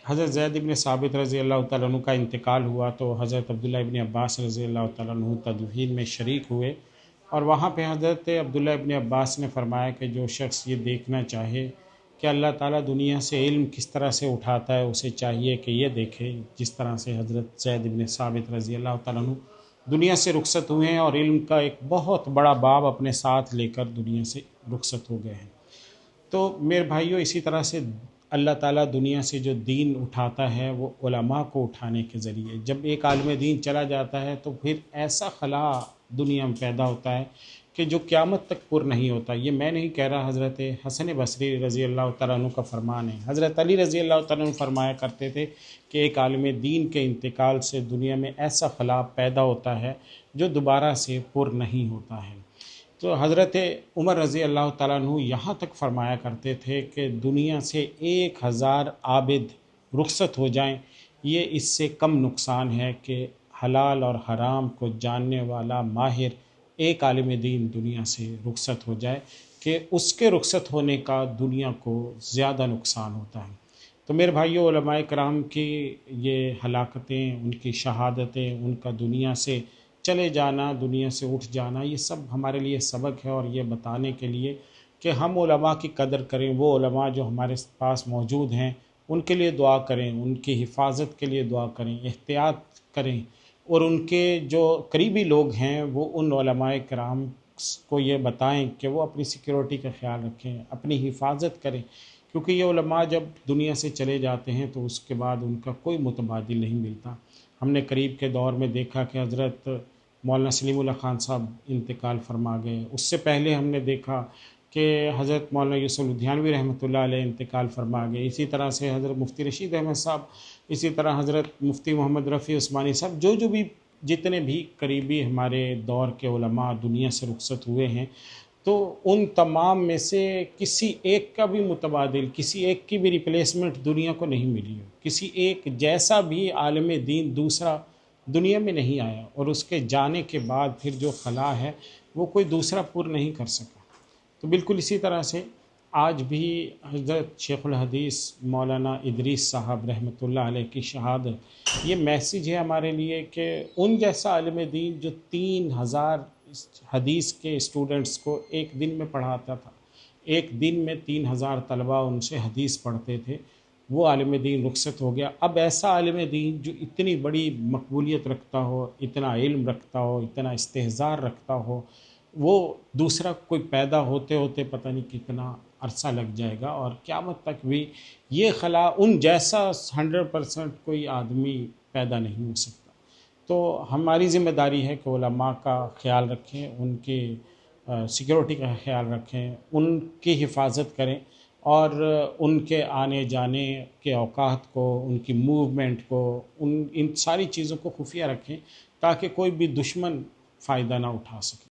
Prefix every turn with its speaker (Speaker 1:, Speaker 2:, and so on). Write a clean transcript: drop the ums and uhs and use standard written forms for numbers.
Speaker 1: حضرت زید ابن ثابت رضی اللہ تعالیٰ عنہ کا انتقال ہوا تو حضرت عبداللہ ابن عباس رضی اللہ تعالیٰ عنہ تدفین میں شریک ہوئے، اور وہاں پہ حضرت عبداللہ ابن عباس نے فرمایا کہ جو شخص یہ دیکھنا چاہے کہ اللہ تعالیٰ دنیا سے علم کس طرح سے اٹھاتا ہے، اسے چاہیے کہ یہ دیکھے جس طرح سے حضرت زید ابن ثابت رضی اللہ تعالیٰ عنہ دنیا سے رخصت ہوئے ہیں اور علم کا ایک بہت بڑا باب اپنے ساتھ لے کر دنیا سے رخصت ہو گئے ہیں۔ تو میرے بھائیوں، اسی طرح سے اللہ تعالیٰ دنیا سے جو دین اٹھاتا ہے وہ علماء کو اٹھانے کے ذریعے، جب ایک عالم دین چلا جاتا ہے تو پھر ایسا خلا دنیا میں پیدا ہوتا ہے کہ جو قیامت تک پر نہیں ہوتا۔ یہ میں نہیں کہہ رہا، حضرت حسن بصری رضی اللہ تعالیٰ عنہ کا فرمان ہے۔ حضرت علی رضی اللہ تعالیٰ عنہ فرمایا کرتے تھے کہ ایک عالم دین کے انتقال سے دنیا میں ایسا خلا پیدا ہوتا ہے جو دوبارہ سے پر نہیں ہوتا ہے۔ تو حضرت عمر رضی اللہ تعالیٰ عنہ یہاں تک فرمایا کرتے تھے کہ دنیا سے 1000 عابد رخصت ہو جائیں، یہ اس سے کم نقصان ہے کہ حلال اور حرام کو جاننے والا ماہر ایک عالم دین دنیا سے رخصت ہو جائے، کہ اس کے رخصت ہونے کا دنیا کو زیادہ نقصان ہوتا ہے۔ تو میرے بھائیو، علماء کرام کی یہ ہلاکتیں، ان کی شہادتیں، ان کا دنیا سے چلے جانا، دنیا سے اٹھ جانا، یہ سب ہمارے لیے سبق ہے، اور یہ بتانے کے لیے کہ ہم علماء کی قدر کریں، وہ علماء جو ہمارے پاس موجود ہیں ان کے لیے دعا کریں، ان کی حفاظت کے لیے دعا کریں، احتیاط کریں، اور ان کے جو قریبی لوگ ہیں وہ ان علماء کرام کو یہ بتائیں کہ وہ اپنی سیکیورٹی کا خیال رکھیں، اپنی حفاظت کریں، کیونکہ یہ علماء جب دنیا سے چلے جاتے ہیں تو اس کے بعد ان کا کوئی متبادل نہیں ملتا۔ ہم نے قریب کے دور میں دیکھا کہ حضرت مولانا سلیم اللہ خان صاحب انتقال فرما گئے، اس سے پہلے ہم نے دیکھا کہ حضرت مولانا یوسف لدھیانوی رحمۃ اللہ علیہ انتقال فرما گئے، اسی طرح سے حضرت مفتی رشید احمد صاحب، اسی طرح حضرت مفتی محمد رفیع عثمانی صاحب، جو بھی جتنے بھی قریبی ہمارے دور کے علماء دنیا سے رخصت ہوئے ہیں، تو ان تمام میں سے کسی ایک کا بھی متبادل، کسی ایک کی بھی ریپلیسمنٹ دنیا کو نہیں ملی ہے، کسی ایک جیسا بھی عالم دین دوسرا دنیا میں نہیں آیا، اور اس کے جانے کے بعد پھر جو خلا ہے وہ کوئی دوسرا پر نہیں کر سکا۔ تو بالکل اسی طرح سے آج بھی حضرت شیخ الحدیث مولانا ادریس صاحب رحمۃ اللہ علیہ کی شہادت، یہ میسیج ہے ہمارے لیے کہ ان جیسا عالم دین جو 3000 حدیث کے اسٹوڈنٹس کو ایک دن میں پڑھاتا تھا، ایک دن میں 3000 طلبہ ان سے حدیث پڑھتے تھے، وہ عالم دین رخصت ہو گیا۔ اب ایسا عالم دین جو اتنی بڑی مقبولیت رکھتا ہو، اتنا علم رکھتا ہو، اتنا استحضار رکھتا ہو، وہ دوسرا کوئی پیدا ہوتے ہوتے پتہ نہیں کتنا عرصہ لگ جائے گا، اور قیامت تک بھی یہ خلا ان جیسا 100% کوئی آدمی پیدا نہیں ہو سکتا۔ تو ہماری ذمہ داری ہے کہ علماء کا خیال رکھیں، ان کی سیکیورٹی کا خیال رکھیں، ان کی حفاظت کریں، اور ان کے آنے جانے کے اوقات کو، ان کی موومنٹ کو، ان ساری چیزوں کو خفیہ رکھیں تاکہ کوئی بھی دشمن فائدہ نہ اٹھا سکے۔